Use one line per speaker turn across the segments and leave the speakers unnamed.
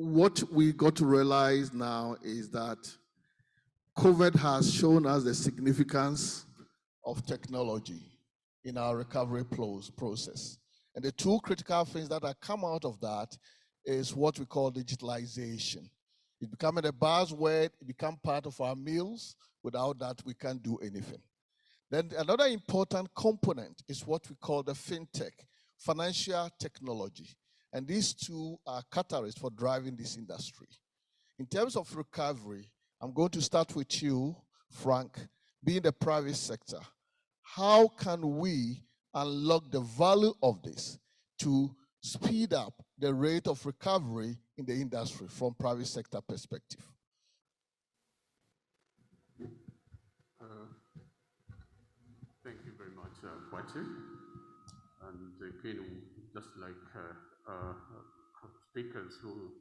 what we got to realize now is that COVID has shown us the significance of technology in our recovery process. And the two critical things that have come out of that is what we call digitalization. It's becoming a buzzword, it become part of our meals. Without that, we can't do anything. Then another important component is what we call the fintech, financial technology. And these two are catalysts for driving this industry. In terms of recovery, I'm going to start with you, Frank, being the private sector. How can we unlock the value of this to speed up the rate of recovery in the industry from private sector perspective?
Thank you very much, Kwachi. And again, just like speakers who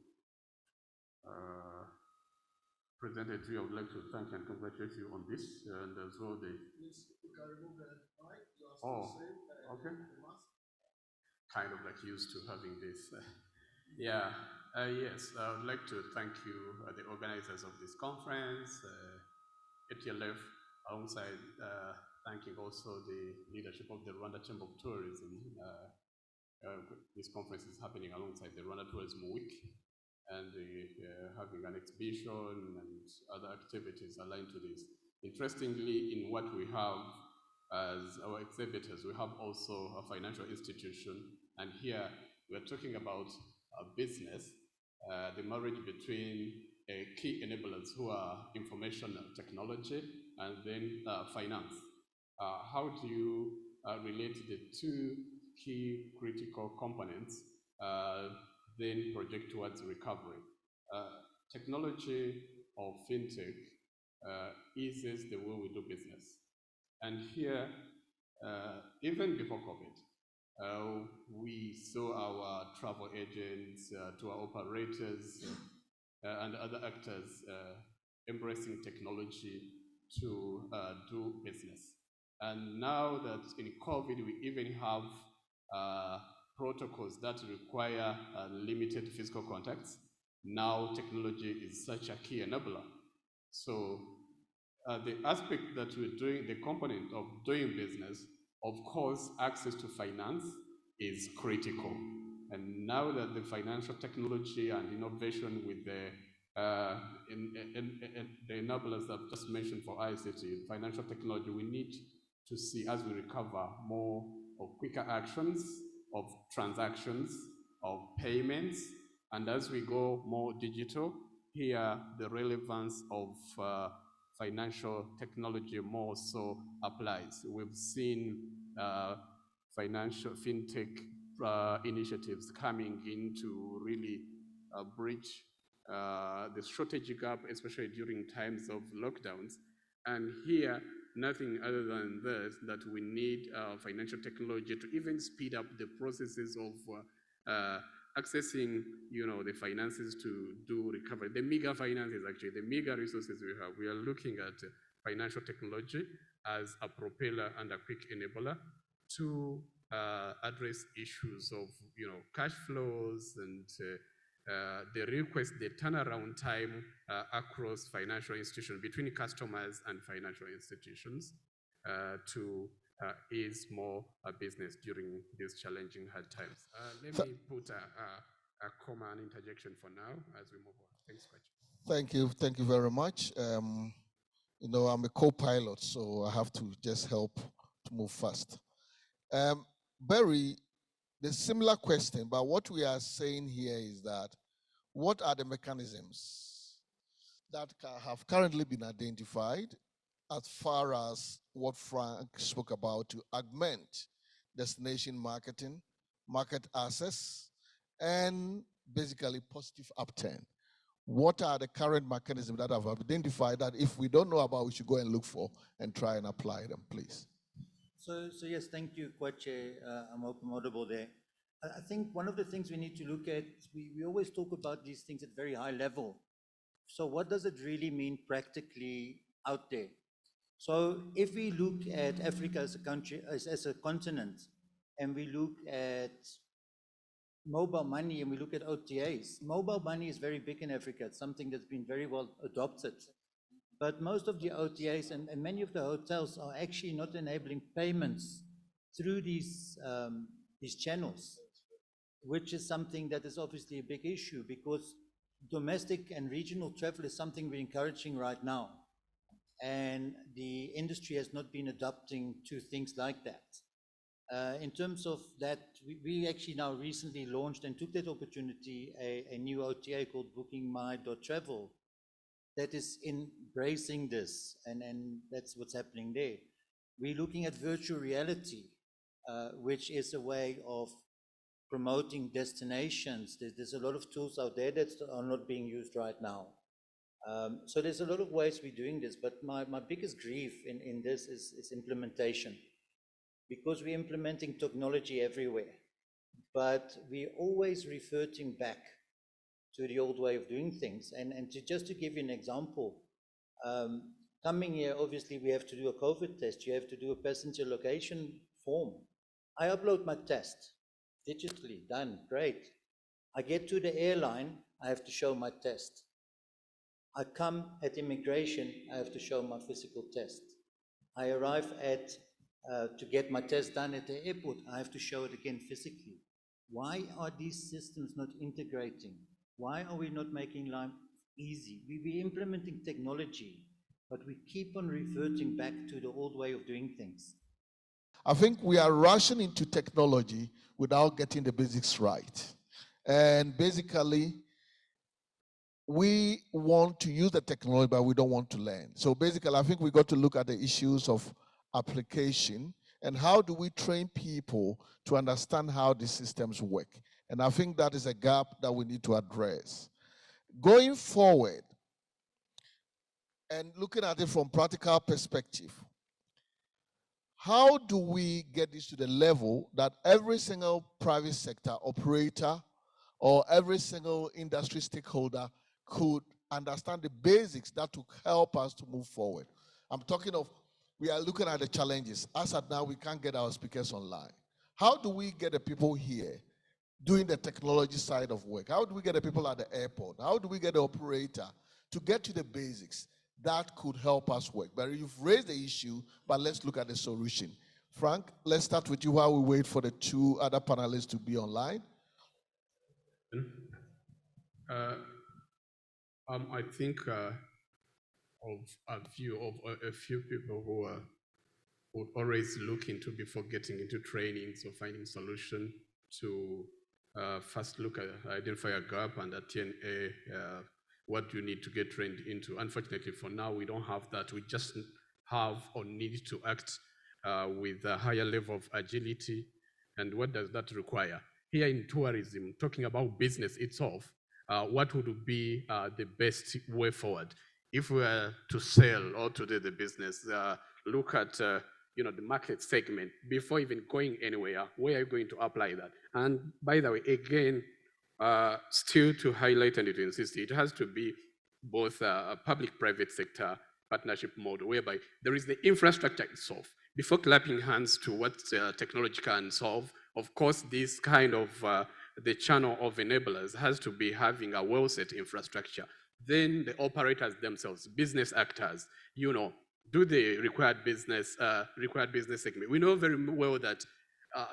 presented to you, I would like to thank and congratulate you on this, and as well the... Please, you can remove the mic. Okay. Kind of like used to having this. Yes, I would like to thank you, the organizers of this conference, Atlf, alongside thanking also the leadership of the Rwanda Chamber of Tourism. This conference is happening alongside the Rwanda Tourism Week, and having an exhibition and other activities aligned to this. Interestingly, in what we have as our exhibitors, we have also a financial institution, and here we're talking about a business, the marriage between key enablers who are information technology and then finance. How do you relate the two key critical components then project towards recovery? Technology or fintech eases the way we do business. And here, even before COVID, we saw our travel agents, to our operators, and other actors embracing technology to do business. And now that in COVID, we even have protocols that require limited physical contacts. Now technology is such a key enabler. So the aspect that we're doing, the component of doing business, of course, access to finance is critical. And now that the financial technology and innovation with the enablers I've just mentioned for ICT, financial technology, we need to see, as we recover, more of quicker actions, of transactions, of payments, and as we go more digital, here the relevance of financial technology more so applies. We've seen financial fintech initiatives coming in to really bridge the shortage gap, especially during times of lockdowns. And here, nothing other than this, that we need financial technology to even speed up the processes of accessing, the finances to do recovery. The meager finances, actually, the meager resources we have. We are looking at financial technology as a propeller and a quick enabler to address issues of, cash flows and the request, the turnaround time across financial institutions, between customers and financial institutions, to ease more business during these challenging hard times. Let me put a comma and interjection for now as we move on. Thanks, Kwachi.
Thank you very much. I'm a co-pilot, so I have to just help to move fast. Barry, the similar question, but what we are saying here is that what are the mechanisms that have currently been identified as far as what Frank spoke about to augment destination marketing, market access, and basically positive upturn? What are the current mechanisms that have identified that if we don't know about, we should go and look for and try and apply them, please?
So yes, thank you, Kwache. I'm audible there. I think one of the things we need to look at, we always talk about these things at very high level. So what does it really mean practically out there? So if we look at Africa as a country, as a continent, and we look at mobile money and we look at OTAs, mobile money is very big in Africa. It's something that's been very well adopted. But most of the OTAs and many of the hotels are actually not enabling payments through these channels, which is something that is obviously a big issue because domestic and regional travel is something we're encouraging right now. And the industry has not been adapting to things like that. In terms of that, we actually now recently launched and took that opportunity, a new OTA called bookingmy.travel that is embracing this, and that's what's happening there. We're looking at virtual reality, which is a way of promoting destinations. There's a lot of tools out there that are not being used right now. So there's a lot of ways we're doing this, but my biggest grief in this is implementation. Because we're implementing technology everywhere, but we're always reverting back to the old way of doing things. And just to give you an example, coming here, obviously we have to do a COVID test. You have to do a passenger location form. I upload my test digitally, done, great. I get to the airline, I have to show my test. I come at immigration, I have to show my physical test. I arrive to get my test done at the airport, I have to show it again physically. Why are these systems not integrating? Why are we not making life easy? We're implementing technology, but we keep on reverting back to the old way of doing things.
I think we are rushing into technology without getting the basics right. And basically, we want to use the technology, but we don't want to learn. So basically, I think we got to look at the issues of application and how do we train people to understand how the systems work. And I think that is a gap that we need to address. Going forward, and looking at it from practical perspective, how do we get this to the level that every single private sector operator or every single industry stakeholder could understand the basics that will help us to move forward? I'm talking of, we are looking at the challenges. As at now, we can't get our speakers online. How do we get the people here doing the technology side of work? How do we get the people at the airport? How do we get the operator to get to the basics that could help us work? But you've raised the issue, but let's look at the solution. Frank, let's start with you while we wait for the two other panelists to be online.
I think of a few people who would always look into before getting into trainings or finding solution to first look at identify a gap and attain what you need to get trained into. Unfortunately, for now, we don't have that. We just have or need to act with a higher level of agility. And what does that require? Here in tourism, talking about business itself, what would be the best way forward? If we were to sell or to do the business, look at the market segment before even going anywhere. Where are you going to apply that? And by the way, again, still to highlight and to insist, it has to be both a public-private sector partnership model, whereby there is the infrastructure itself. Before clapping hands to what technology can solve, of course, this kind of the channel of enablers has to be having a well-set infrastructure. Then the operators themselves, business actors, do the required business segment. We know very well that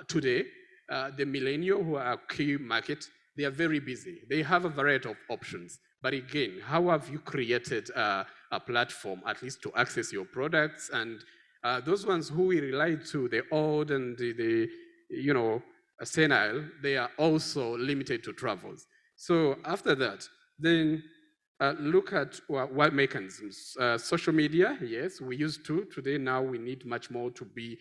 today, the millennials who are a key market, they are very busy. They have a variety of options. But again, how have you created a platform, at least to access your products? And those ones who we rely to, the old and the senile, they are also limited to travels. So after that, then look at what mechanisms. Social media, yes, we used to. Today, now we need much more to be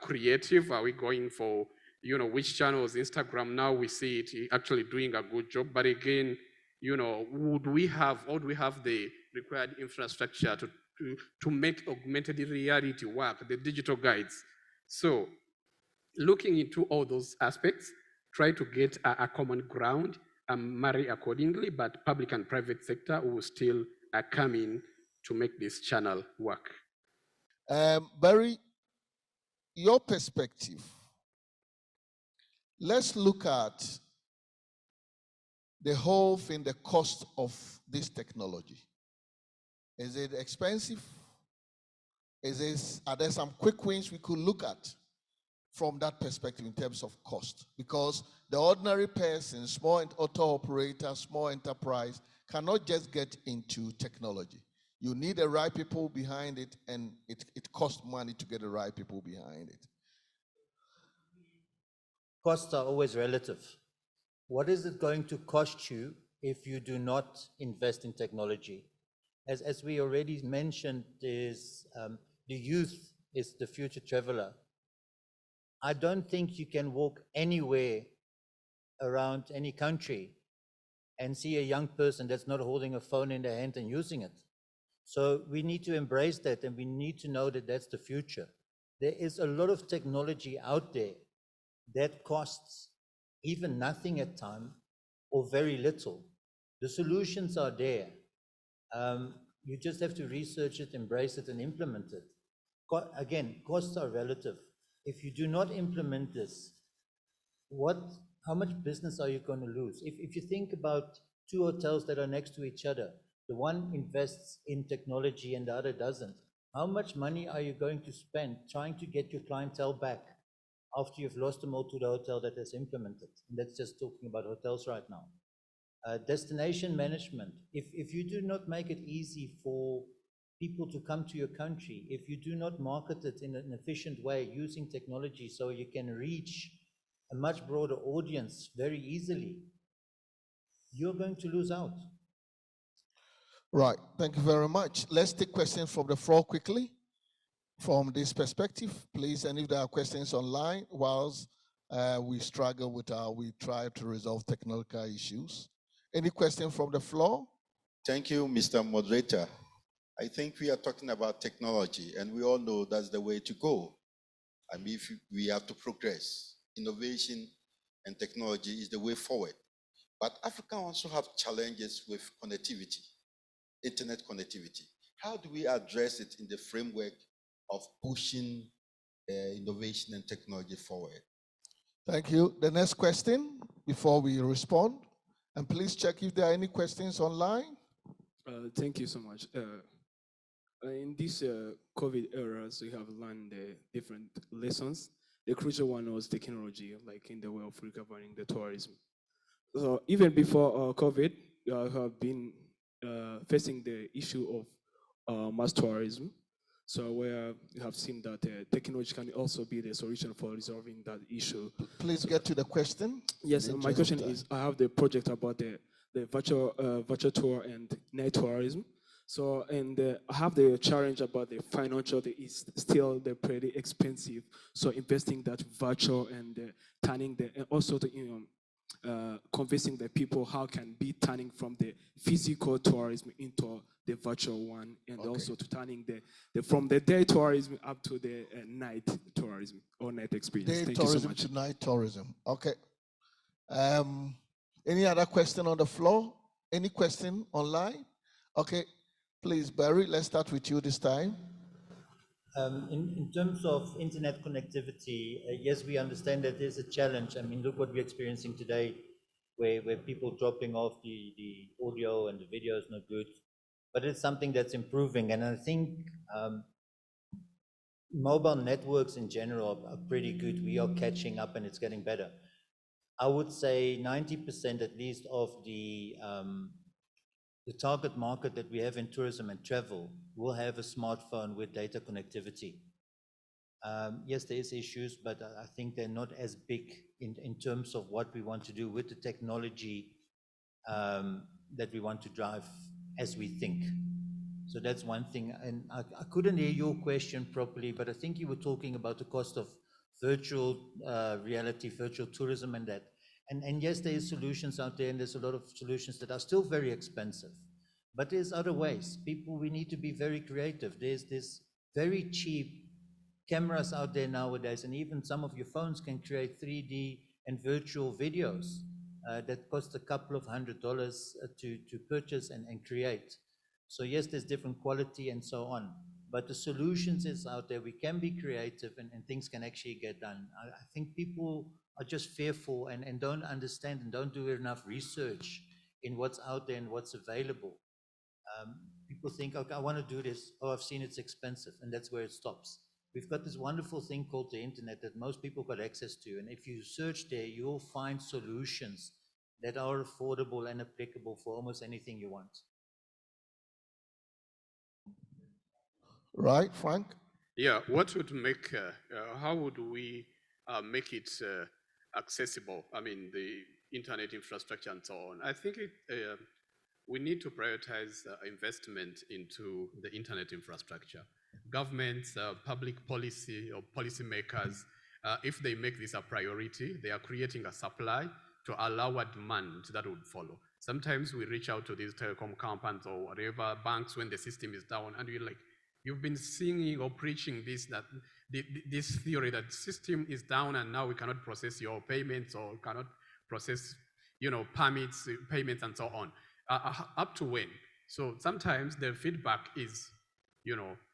creative. Are we going for, which channels? Instagram, now we see it actually doing a good job. But again, would we have the required infrastructure to make augmented reality work, the digital guides? So looking into all those aspects, try to get a common ground and marry accordingly, but public and private sector will still come in to make this channel work.
Barry, your perspective. Let's look at the whole thing, the cost of this technology. Is it expensive? Are there some quick wins we could look at from that perspective in terms of cost? Because the ordinary person, small auto operator, small enterprise, cannot just get into technology. You need the right people behind it, and it costs money to get the right people behind it.
Costs are always relative. What is it going to cost you if you do not invest in technology? As we already mentioned, is the youth is the future traveler. I don't think you can walk anywhere around any country and see a young person that's not holding a phone in their hand and using it. So we need to embrace that, and we need to know that that's the future. There is a lot of technology out there that costs even nothing at time or very little. The solutions are there. You just have to research it, embrace it, and implement it. Again, costs are relative. If you do not implement this, how much business are you going to lose? If you think about two hotels that are next to each other, the one invests in technology and the other doesn't, how much money are you going to spend trying to get your clientele back after you've lost them all to the hotel that has implemented? And that's just talking about hotels right now. Destination management. If you do not make it easy for people to come to your country, if you do not market it in an efficient way using technology so you can reach a much broader audience very easily, you're going to lose out.
Right, thank you very much. Let's take questions from the floor quickly from this perspective, please. And if there are questions online, whilst we struggle with we try to resolve technical issues. Any question from the floor?
Thank you, Mr. Moderator. I think we are talking about technology, and we all know that's the way to go. I mean, if we have to progress, innovation and technology is the way forward. But Africa also have challenges with connectivity, internet connectivity. How do we address it in the framework of pushing innovation and technology forward?
Thank you. The next question before we respond, and please check if there are any questions online.
Thank you so much. In this COVID era, so you have learned different lessons. The crucial one was technology, like in the way of recovering the tourism. So even before COVID, you have been facing the issue of mass tourism. So where you have seen that technology can also be the solution for resolving that issue.
Please get to the question.
Yes, my question is, I have the project about the virtual tour and night tourism. So, and I have the challenge about the financial, it's still pretty expensive. So investing that virtual and turning and also the, convincing the people how can be turning from the physical tourism into the virtual one, and also to turning the from the day tourism up to the night tourism or night experience.
Day
Thank
tourism
you so much.
to night tourism. Okay. Any other question on the floor? Any question online? Okay. Please, Barry, let's start with you this time.
In terms of internet connectivity, yes, we understand that there's a challenge. I mean, look what we're experiencing today, where people dropping off the audio and the video is not good. But it's something that's improving. And I think mobile networks in general are pretty good. We are catching up and it's getting better. I would say 90% at least of the target market that we have in tourism and travel will have a smartphone with data connectivity. Yes, there is issues, but I think they're not as big in terms of what we want to do with the technology that we want to drive as we think. So that's one thing. And I couldn't hear your question properly, but I think you were talking about the cost of virtual reality, virtual tourism and that. And yes, there is solutions out there, and there's a lot of solutions that are still very expensive. But there's other ways. People, we need to be very creative. There's this very cheap cameras out there nowadays, and even some of your phones can create 3D and virtual videos that cost a couple of $100 to purchase and create. So yes, there's different quality and so on. But the solutions is out there. We can be creative and things can actually get done. I think people are just fearful and don't understand and don't do enough research in what's out there and what's available. People think, okay, I want to do this. Oh, I've seen it's expensive, and that's where it stops. We've got this wonderful thing called the internet that most people got access to, and if you search there, you'll find solutions that are affordable and applicable for almost anything you want.
Right, Frank?
Yeah, what would make, how would we make it accessible? I mean, the internet infrastructure and so on. I think we need to prioritize investment into the internet infrastructure. Governments, public policy or policymakers, if they make this a priority, they are creating a supply to allow a demand that would follow. Sometimes we reach out to these telecom companies or whatever, banks when the system is down, and we're like, you've been singing or preaching this, that this theory that system is down and now we cannot process your payments or cannot process, permits, payments and so on. Up to when? So sometimes the feedback is,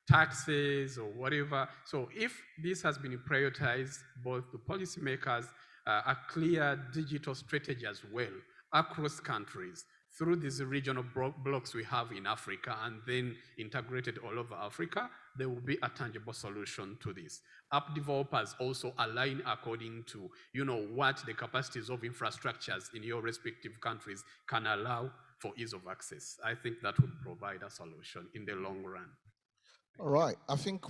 taxes or whatever. So if this has been prioritized, both the policymakers, a clear digital strategy as well across countries, through these regional blocks we have in Africa and then integrated all over Africa, there will be a tangible solution to this. App developers also align according to, what the capacities of infrastructures in your respective countries can allow for ease of access. I think that would provide a solution in the long run.
All right. I think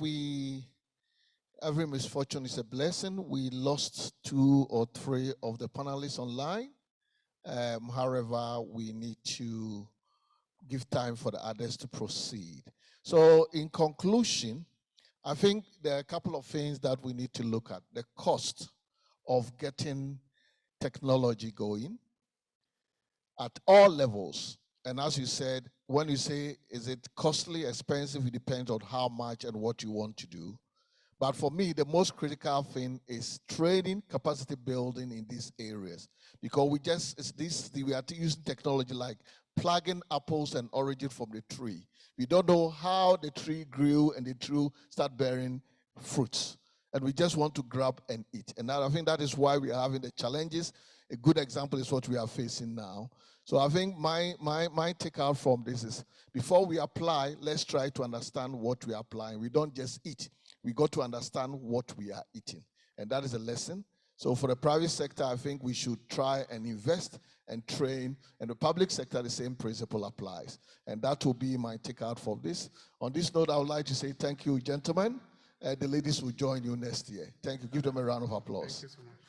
every misfortune is a blessing. We lost 2 or 3 of the panelists online. However, we need to give time for the others to proceed. So in conclusion, I think there are a couple of things that we need to look at. The cost of getting technology going at all levels. And as you said, when you say, is it costly, expensive, it depends on how much and what you want to do. But for me, the most critical thing is training, capacity building in these areas. Because we are using technology like plugging apples and oranges from the tree. We don't know how the tree grew and the tree started bearing fruits. And we just want to grab and eat. And I think that is why we are having the challenges. A good example is what we are facing now. So I think my takeout from this is, before we apply, let's try to understand what we are applying. We don't just eat. We got to understand what we are eating. And that is a lesson. So for the private sector, I think we should try and invest and train. And the public sector, the same principle applies. And that will be my takeout for this. On this note, I would like to say thank you, gentlemen. The ladies will join you next year. Thank you. Give them a round of applause.
Thank you so much.